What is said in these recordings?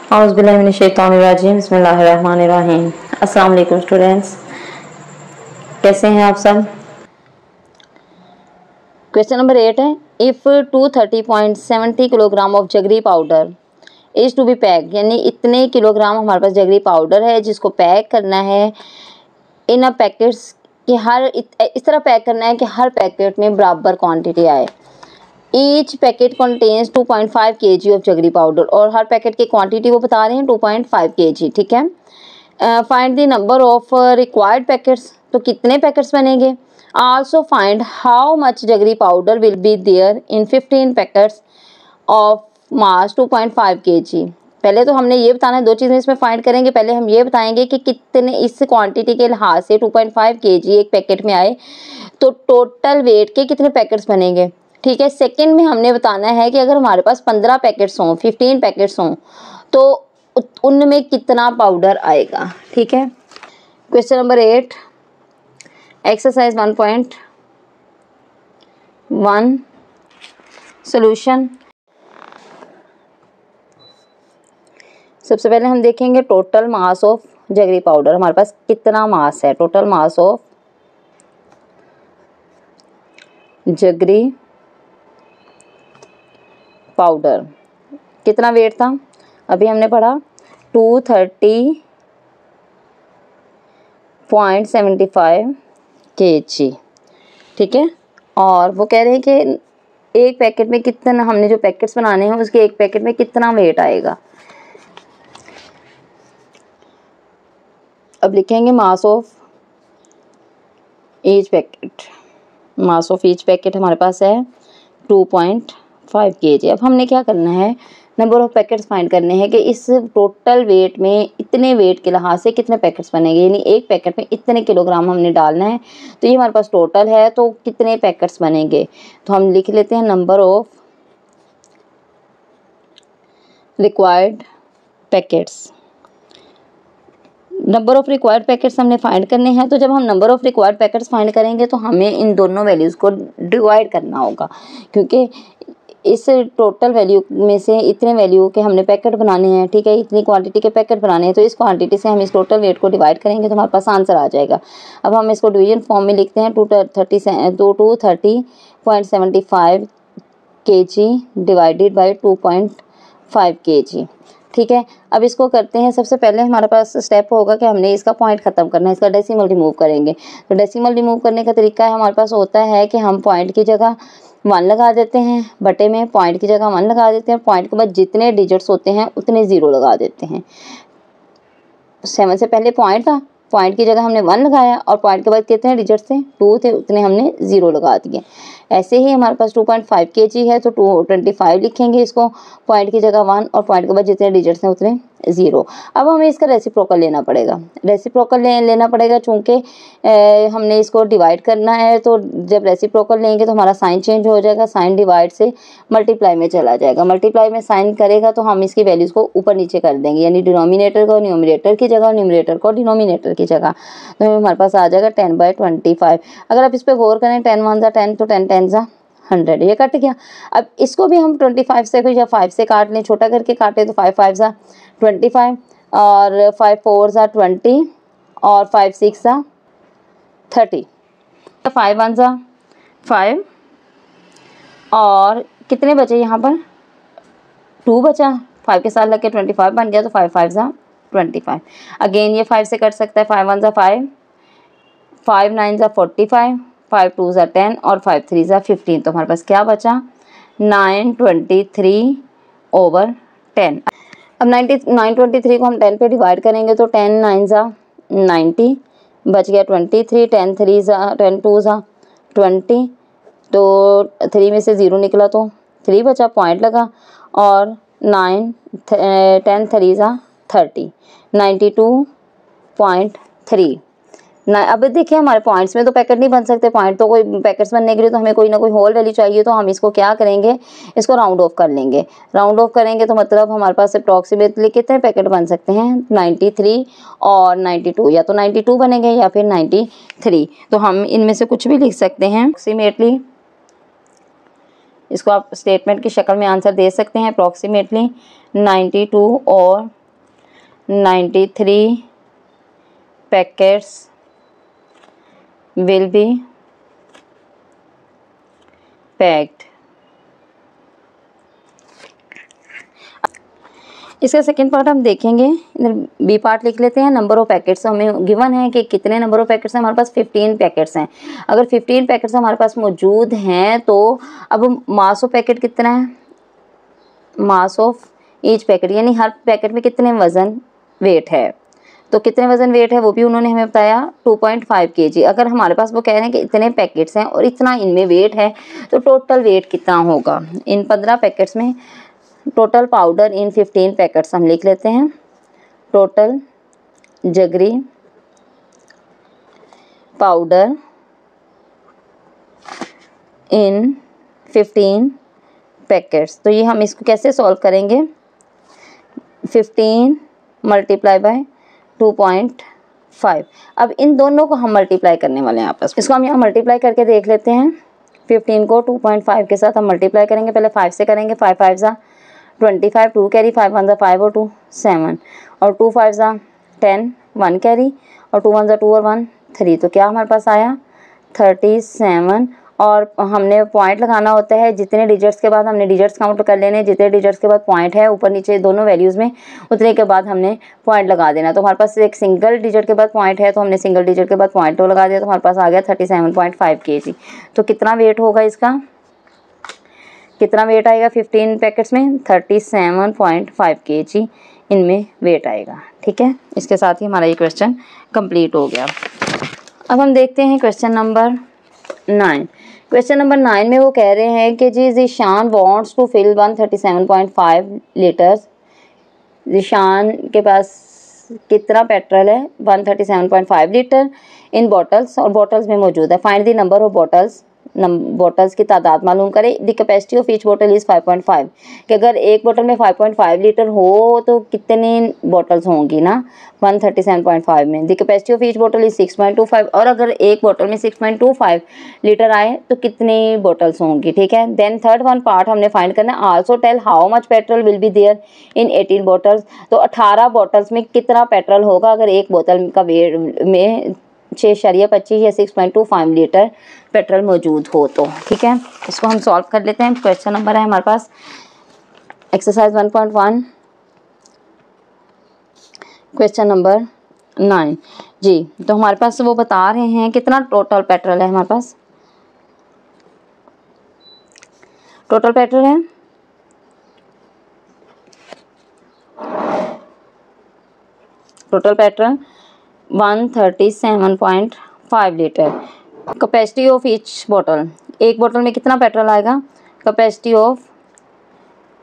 औज़ुबिल्लाहिमिनश्शैतानिर्रजीम बिस्मिल्लाहिर्रहमानिर्रहीम। अस्सलाम वालेकुम स्टूडेंट्स, कैसे हैं आप सब। क्वेश्चन नंबर 8 है, if 230.70 kilogram of jaggery powder is to be pack, यानी इतने किलोग्राम हमारे पास जगरी पाउडर है जिसको पैक करना है इन अ पैकेट्स कि इस तरह पैक करना है कि हर पैकेट में बराबर क्वांटिटी आए। Each packet contains 2.5 kg of jaggery powder, और हर पैकेट की क्वांटिटी वो बता रहे हैं 2.5 kg। ठीक है, find the number of required packets, तो कितने पैकेट्स बनेंगे। Also find how much jaggery powder will be there in 15 packets of mass 2.5 kg। पहले तो हमने ये बताना है, दो चीज़ें इसमें फाइंड करेंगे। पहले हम ये बताएंगे कि कितने इस क्वांटिटी के लिहाज से 2.5 kg एक पैकेट में आए तो टोटल वेट के कितने पैकेट्स बनेंगे। ठीक है, सेकंड में हमने बताना है कि अगर हमारे पास 15 पैकेट्स हों, 15 पैकेट्स हों, तो उनमें कितना पाउडर आएगा। ठीक है, क्वेश्चन नंबर 8 एक्सरसाइज 1.1 सॉल्यूशन। सबसे पहले हम देखेंगे total mass of jaggery powder, हमारे पास कितना मास है। Total mass of jaggery powder कितना वेट था, अभी हमने पढ़ा 230.75 kg। ठीक है, और वो कह रहे हैं कि एक पैकेट में कितना, हमने जो पैकेट्स बनाने हैं उसके एक पैकेट में कितना वेट आएगा। अब लिखेंगे mass of each packet. Mass of each packet हमारे पास है 2.5 kg। अब हमने क्या करना है, नंबर ऑफ पैकेट्स फाइंड करने हैं कि इस टोटल वेट में इतने वेट के लिहाज से कितने पैकेट्स बनेंगे, यानी एक पैकेट में इतने किलोग्राम हमने डालना है। तो ये हमारे पास टोटल है, तो कितने पैकेट्स बनेंगे। तो हम लिख लेते हैं number of required packets. Number of required packets हमने फाइंड करने हैं। तो जब हम number of required packets find करेंगे तो हमें इन दोनों वैल्यूज़ को डिवाइड करना होगा, क्योंकि इस टोटल वैल्यू में से इतने वैल्यू के हमने पैकेट बनाने हैं। ठीक है, इतनी क्वांटिटी के पैकेट बनाने हैं, तो इस क्वांटिटी से हम इस टोटल वेट को डिवाइड करेंगे तो हमारे पास आंसर आ जाएगा। अब हम इसको डिवीजन फॉर्म में लिखते हैं, 230.75 kg डिवाइडेड बाई 2.5 kg। ठीक है, अब इसको करते हैं। सबसे पहले हमारे पास स्टेप होगा कि हमने इसका पॉइंट ख़त्म करना है, इसका डेसिमल रिमूव करेंगे। तो डेसिमल रिमूव करने का तरीका है, हमारे पास होता है कि हम पॉइंट की जगह 1 लगा देते हैं, बटे में पॉइंट की जगह 1 लगा देते हैं, पॉइंट के बाद जितने डिजिट्स होते हैं उतने 0 लगा देते हैं। 7 से पहले पॉइंट था, पॉइंट की जगह हमने 1 लगाया, और पॉइंट के बाद कितने डिजिट थे, 2 थे, उतने हमने 0 लगा दिए। ऐसे ही हमारे पास 2.5 kg है तो 225 लिखेंगे इसको, पॉइंट की जगह 1 और पॉइंट के बाद जितने डिजिट्स हैं उतने 0। अब हमें इसका रेसिप्रोकल लेना पड़ेगा। रेसिप्रोकल लेना पड़ेगा चूँकि हमने इसको डिवाइड करना है। तो जब रेसिप्रोकल लेंगे तो हमारा साइन चेंज हो जाएगा, साइन डिवाइड से मल्टीप्लाई में चला जाएगा। मल्टीप्लाई में साइन करेगा तो हम इसकी वैल्यूज़ को ऊपर नीचे कर देंगे, यानी डिनोमिनेटर को न्यूमरेटर की जगह, न्यूमरेटर को डिनोमिनेटर की जगह। तो हमारे पास आ जाएगा 10/25। अगर आप इस पर गौर करें, 10 1 ज़ा 10, तो 10 10 ज़ा 100, ये कट गया। अब इसको भी हम 25 से या 5 से काट लें, छोटा करके काटे तो 5 5 ज़ा 25, और 5 4 ज़ा 20, और 5 6 ज़ा 30, 5 1 ज़ा 5, और कितने बचे यहाँ पर 2 बचा, 5 के साथ लग के 25 बन गया, तो 5 5 ज़ा 25। अगेन ये 5 से कट सकता है, 5 1 ज़ा 5, 5 9 ज़ा 45, 5 2 ज़ा 10, और 5 3 ज़ा 15। तो हमारे पास क्या बचा, 923/10। अब 923 को हम 10 पे डिवाइड करेंगे तो 10 9 ज़ा 90, बच गया 23, 10 3 ज़ा 10 2 ज़ा 20, तो 3 में से 0 निकला तो 3 बचा, पॉइंट लगा, और 10 3 ज़ा 30, 92.3। अब देखिए हमारे पॉइंट्स में तो पैकेट नहीं बन सकते, पॉइंट तो कोई पैकेट्स बनने के लिए तो हमें कोई ना कोई होल वैल्यू चाहिए। तो हम इसको क्या करेंगे, इसको राउंड ऑफ कर लेंगे। राउंड ऑफ करेंगे तो मतलब हमारे पास अप्रॉक्सीमेटली कितने पैकेट बन सकते हैं, 93 और 92, या तो 92 बनेंगे या फिर 93। तो हम इनमें से कुछ भी लिख सकते हैं अप्रॉक्सीमेटली। इसको आप स्टेटमेंट की शक्ल में आंसर दे सकते हैं, अप्रॉक्सीमेटली 92 और 93 पैकेट्स विल बी पैक्ड। इसका सेकेंड पार्ट हम देखेंगे। इधर बी पार्ट लिख लेते हैं। नंबर ऑफ पैकेट्स हमें गिवन है कि कितने नंबर ऑफ पैकेट्स हैं, हमारे पास 15 पैकेट्स हैं। अगर 15 पैकेट्स हमारे पास मौजूद हैं तो अब मास ऑफ पैकेट कितना है, मास ऑफ ईच पैकेट, यानी हर पैकेट में कितने वज़न वेट है, तो कितने वज़न वेट है वो भी उन्होंने हमें बताया 2.5 kg। अगर हमारे पास वो कह रहे हैं कि इतने पैकेट्स हैं और इतना इनमें वेट है तो टोटल वेट कितना होगा। इन 15 पैकेट्स में टोटल पाउडर इन 15 पैकेट्स हम लिख लेते हैं। टोटल जगरी पाउडर इन 15 पैकेट्स। तो ये हम इसको कैसे सॉल्व करेंगे, 15 मल्टीप्लाई बाय 2.5। अब इन दोनों को हम मल्टीप्लाई करने वाले हैं आपस में। इसको हम यहाँ मल्टीप्लाई करके देख लेते हैं। 15 को 2.5 के साथ हम मल्टीप्लाई करेंगे। पहले 5 से करेंगे। 5 5 ज़ा 25, 2 कैरी, 5 1 ज़ा 5 और 2 7 और 2 5 ज़ा 10, 1 कैरी और 2 1 ज़ा 2 और 1 3। तो क्या हमारे पास आया 37। और हमने पॉइंट लगाना होता है, जितने डिजिट्स के बाद हमने डिजिट्स काउंट कर लेने, जितने डिजिट्स के बाद पॉइंट है ऊपर नीचे दोनों वैल्यूज़ में, उतने के बाद हमने पॉइंट लगा देना। तो हमारे पास एक सिंगल डिजिट के बाद पॉइंट है तो हमने सिंगल डिजिट के बाद पॉइंट लगा दिया, तो हमारे पास आ गया 37.5 kg। तो कितना वेट होगा इसका, कितना वेट आएगा 15 पैकेट्स में, 37.5 kg इनमें वेट आएगा। ठीक है, इसके साथ ही हमारा ये क्वेश्चन कंप्लीट हो गया। अब हम देखते हैं क्वेश्चन नंबर 9। क्वेश्चन नंबर 9 में वो कह रहे हैं कि जी Zeeshan wants to fill 137.5 litres. Zeeshan के पास कितना पेट्रोल है, 137.5 लीटर इन बॉटल्स, और बॉटल्स में मौजूद है। Find the number of bottles, bottles की तादाद मालूम करें। The capacity of each bottle is 5.5, कि अगर एक बोतल में 5.5 लीटर हो तो कितनी बॉटल्स होंगी ना 137.5 में। The capacity of each bottle is 6.25, और अगर एक बोतल में 6.25 लीटर आए तो कितनी बॉटल्स होंगी। ठीक है, देन थर्ड वन पार्ट हमने फाइंड करना है। Also tell how much petrol will be there in 18 bottles. तो 18 बॉटल्स में कितना पेट्रोल होगा अगर एक बोतल का वेट में 6.25 या 6.25 लीटर पेट्रोल मौजूद हो तो। ठीक है, इसको हम सॉल्व कर लेते हैं। क्वेश्चन नंबर है हमारे पास एक्सरसाइज 1.1 क्वेश्चन नंबर 9 जी। तो हमारे पास वो बता रहे हैं कितना टोटल पेट्रोल है हमारे पास। टोटल पेट्रोल है total petrol 137.5 litre. Capacity of each bottle, एक बोतल में कितना पेट्रोल आएगा। कैपेसिटी ऑफ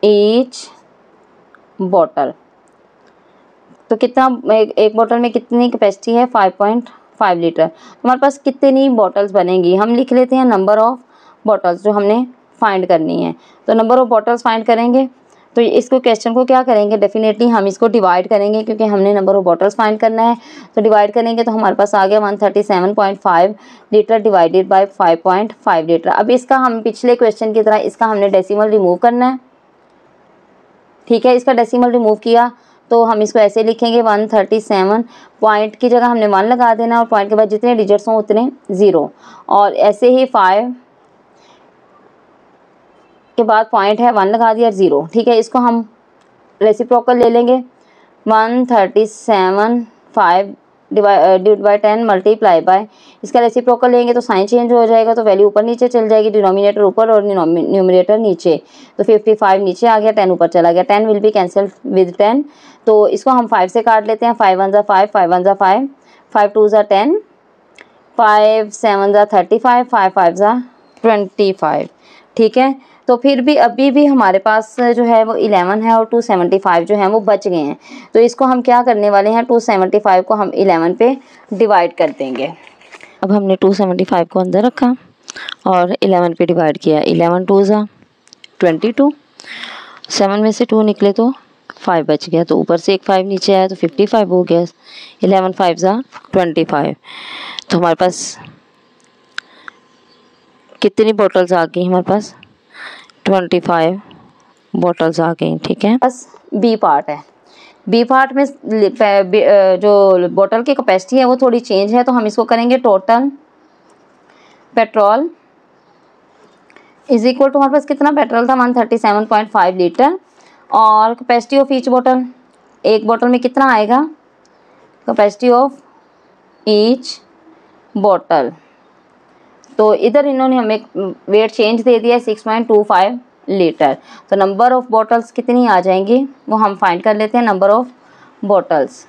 ईच बॉटल, तो कितना एक बोतल में कितनी कैपेसिटी है 5.5 लीटर। हमारे पास कितनी बॉटल्स बनेंगी, हम लिख लेते हैं नंबर ऑफ बॉटल्स जो हमने फाइंड करनी है। तो नंबर ऑफ बॉटल्स फाइंड करेंगे तो इसको क्वेश्चन को क्या करेंगे, डेफिनेटली हम इसको डिवाइड करेंगे क्योंकि हमने नंबर ऑफ बॉटल्स फाइंड करना है। तो डिवाइड करेंगे तो हमारे पास आ गया 137.5 लीटर डिवाइडेड बाय 5.5 लीटर। अब इसका हम पिछले क्वेश्चन की तरह इसका हमने डेसिमल रिमूव करना है। ठीक है, इसका डेसिमल रिमूव किया तो हम इसको ऐसे लिखेंगे 137, पॉइंट की जगह हमने 1 लगा देना और पॉइंट के बाद जितने डिजिट्स हों उतने 0, और ऐसे ही 5 के बाद पॉइंट है 1 लगा दिया 0। ठीक है, इसको हम रेसिप्रोकल ले लेंगे। 137.5 डिवाइड बाय 10 मल्टीप्लाई बाय, इसका रेसिप्रोकल लेंगे तो साइन चेंज हो जाएगा तो वैल्यू ऊपर नीचे चल जाएगी, डिनोमिनेटर ऊपर और न्यूमरेटर नीचे। तो 55 नीचे आ गया, 10 ऊपर चला गया। 10 विल बी कैंसिल विद 10, तो इसको हम 5 से काट लेते हैं। 5 1 ज़ा 5, 5 1 ज़ा 5, 5 2 ज़ा 10, 5 7 ज़ा 35, 5 5 ज़ा 25। ठीक है, तो फिर भी अभी भी हमारे पास जो है वो 11 है और 275 जो है वो बच गए हैं। तो इसको हम क्या करने वाले हैं, 275 को हम 11 पे डिवाइड कर देंगे। अब हमने 275 को अंदर रखा और 11 पे डिवाइड किया। 11 2 ज़ा 22, 7 में से 2 निकले तो 5 बच गया, तो ऊपर से एक 5 नीचे आया तो 55 हो गया। 11 5 ज़ा 25। तो हमारे पास कितनी बॉटल्स आ गई, हमारे पास 25 बॉटल्स आ गई। ठीक है, बस बी पार्ट है। बी पार्ट में जो बोतल की कैपेसिटी है वो थोड़ी चेंज है, तो हम इसको करेंगे total petrol is equal to, हमारे पास कितना पेट्रोल था 137.5 लीटर, और कैपेसिटी ऑफ ईच बोतल, एक बोतल में कितना आएगा कैपेसिटी ऑफ ईच बोतल। तो इधर इन्होंने हमें वेट चेंज दे दिया है 6.25 लीटर। तो नंबर ऑफ बॉटल्स कितनी आ जाएंगी वो हम फाइंड कर लेते हैं। नंबर ऑफ बॉटल्स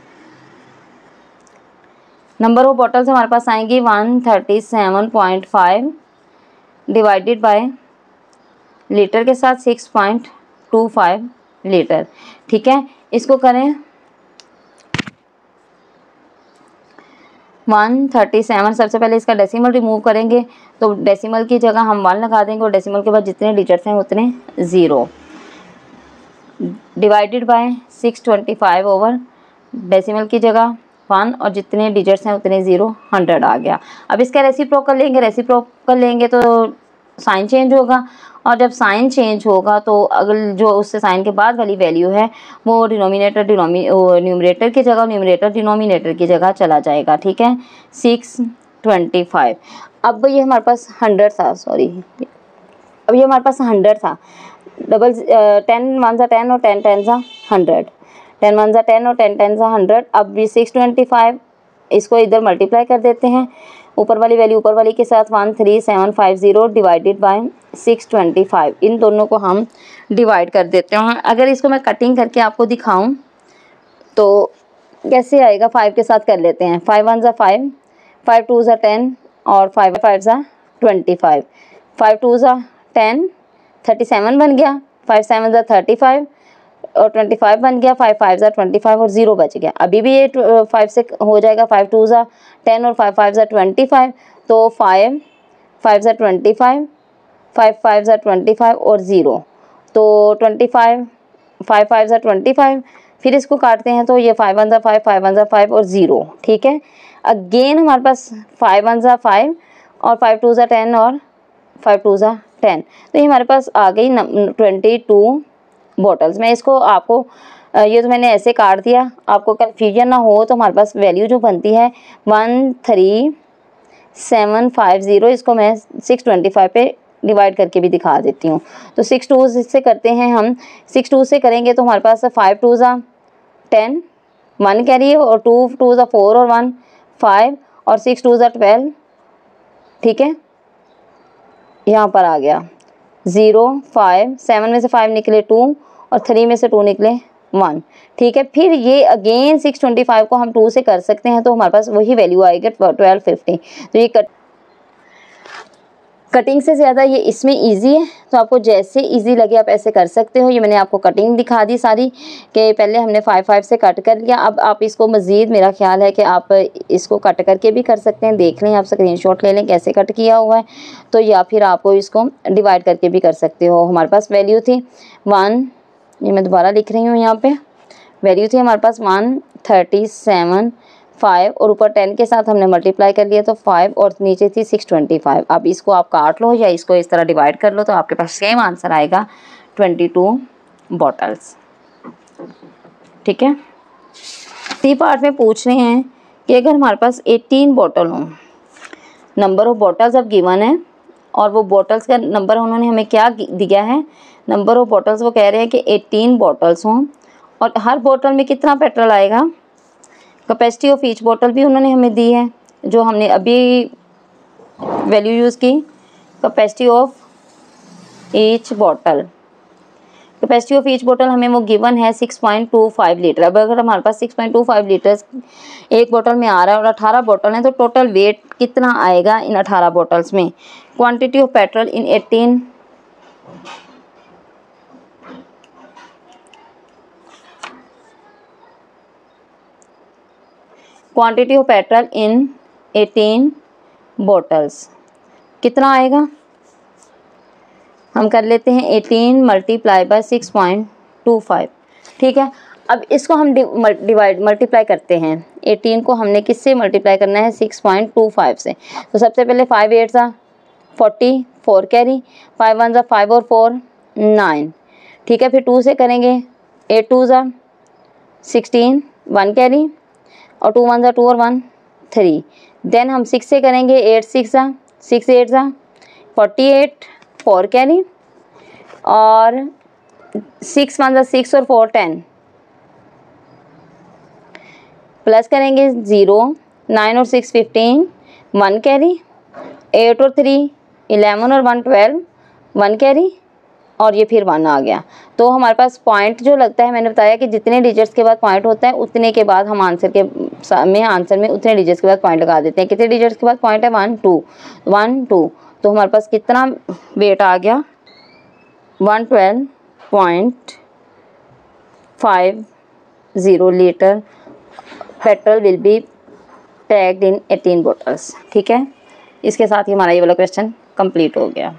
हमारे पास आएंगी 137.5 डिवाइडेड बाय लीटर के साथ 6.25 लीटर। ठीक है, इसको करें 137, सबसे पहले इसका डेसिमल रिमूव करेंगे, तो डेसिमल की जगह हम 1 लगा देंगे और डेसिमल के बाद जितने डिजिट्स हैं उतने 0, डिवाइडेड बाय 625 ओवर डेसिमल की जगह 1 और जितने डिजिट्स हैं उतने 0, 100 आ गया। अब इसका रेसिप्रोकल लेंगे तो साइन चेंज होगा, और जब साइन चेंज होगा तो अगर जो उससे साइन के बाद वाली वैल्यू है वो न्यूमरेटर की जगह, न्यूमरेटर डिनोमिनेटर की जगह चला जाएगा। ठीक है, 625। अब ये हमारे पास 100 था, अब ये हमारे पास 100 था, 10 1 ज़ा 10 और 10 10 ज़ा 100, 10 1 ज़ा 10 और 10 10 ज़ा 100। अब ये 625 इसको इधर मल्टीप्लाई कर देते हैं, ऊपर वाली वैल्यू ऊपर वाली के साथ 13750 डिवाइडेड बाय 625, इन दोनों को हम डिवाइड कर देते हैं। अगर इसको मैं कटिंग करके आपको दिखाऊं तो कैसे आएगा, 5 के साथ कर लेते हैं। 5 1 ज़ा 5, 5 2 ज़ा 10 और 5 5 ज़ा 25, 5 2 ज़ा 10, 37 बन गया, 5 7 ज़ा 35 और 25 बन गया, 5 5 ज़ा 25 और 0 बच गया। अभी भी ये 5 से हो जाएगा, 5 2 ज़ा 10 और 5 5 ज़ा 25, तो 5 5 ज़ा 25, 5 5 ज़ा 25 और 0, तो 25, 5 5 ज़ा 25, फिर इसको काटते हैं तो ये 5 1 ज़ा 5, 5 1 ज़ा 5 और 0। ठीक है, अगेन हमारे पास 5 1 ज़ा 5 और 5 2 ज़ा 10 और 5 2 ज़ा 10, तो ये हमारे पास आ गई 22 बॉटल्स। मैं इसको आपको ये तो मैंने ऐसे काट दिया, आपको कन्फ्यूजन ना हो तो हमारे पास वैल्यू जो बनती है 13750, इसको मैं 625 पे डिवाइड करके भी दिखा देती हूँ। तो 6 2 से करते हैं हम, 6 2 से करेंगे तो हमारे पास 5 2 ज़ा 10, 1 कैरी और 2 2 ज़ा 4 और 1 5 और 6 2 ज़ा 12। ठीक है, यहाँ पर आ गया 0 5, 7 में से 5 निकले 2 और 3 में से 2 निकले 1। ठीक है, फिर ये अगेन 625 को हम 2 से कर सकते हैं तो हमारे पास वही वैल्यू आएगी 1250। तो ये कटिंग से ज़्यादा ये इसमें इजी है, तो आपको जैसे इजी लगे आप ऐसे कर सकते हो। ये मैंने आपको कटिंग दिखा दी सारी, कि पहले हमने 5 5 से कट कर लिया। अब आप इसको मज़ीद, मेरा ख्याल है कि आप इसको कट करके भी कर सकते हैं, देख लें, आप स्क्रीनशॉट ले लें कैसे कट किया हुआ है, तो या फिर आपको इसको डिवाइड करके भी कर सकते हो। हमारे पास वैल्यू थी 1, ये मैं दोबारा लिख रही हूँ, यहाँ पर वैल्यू थी हमारे पास 137 5 और ऊपर 10 के साथ हमने मल्टीप्लाई कर लिया तो 5 और नीचे थी 625। अब इसको आप काट लो या इसको इस तरह डिवाइड कर लो तो आपके पास सेम आंसर आएगा 22 बॉटल्स। ठीक है, सी पार्ट में पूछ रहे हैं कि अगर हमारे पास 18 बॉटल हों, नंबर ऑफ बॉटल्स अब गिवन है और वो बॉटल्स का नंबर उन्होंने हमें क्या दिया है, नंबर ऑफ बॉटल्स वो कह रहे हैं कि 18 बॉटल्स हों और हर बॉटल में कितना पेट्रोल आएगा, कैपेसिटी ऑफ ईच बॉटल भी उन्होंने हमें दी है जो हमने अभी वैल्यू यूज़ की, capacity of each bottle, capacity of each bottle हमें वो गिवन है 6.25 लीटर। अब अगर हमारे पास 6.25 लीटर एक बोतल में आ रहा है और 18 बोतल हैं तो टोटल वेट कितना आएगा इन 18 बॉटल्स में। Quantity of petrol in 18 quantity of petrol in 18 bottles कितना आएगा, हम कर लेते हैं 18 मल्टीप्लाई बाय 6.25। ठीक है, अब इसको हम मल्टीप्लाई करते हैं, 18 को हमने किससे मल्टीप्लाई करना है, 6.25 से। तो सबसे पहले 5 8 ज़ा 40, 4 कैरी, 5 1 ज़ा 5 और 4 9। ठीक है, फिर 2 से करेंगे, 8 2 ज़ा 16 1 कैरी, और 2 1 2 और 1 3। देन हम 6 से करेंगे, 8 6 8 48 4 कैरी, और 6 1 6 और 4 10, प्लस करेंगे 0 9 और 6 15 1 कैरी, 8 और 3 11 और 1 12 1 कैरी, और ये फिर 1 आ गया। तो हमारे पास पॉइंट जो लगता है, मैंने बताया कि जितने डिजिट्स के बाद पॉइंट होता है उतने के बाद हम आंसर में उतने डिजिट्स के बाद पॉइंट लगा देते हैं। कितने डिजिट्स के बाद पॉइंट है? 1 2 1 2। तो हमारे पास कितना वेट आ गया? 112.50 litre petrol will B packed in 18 bottles. ठीक है, इसके साथ ही हमारा ये वाला क्वेश्चन कंप्लीट हो गया।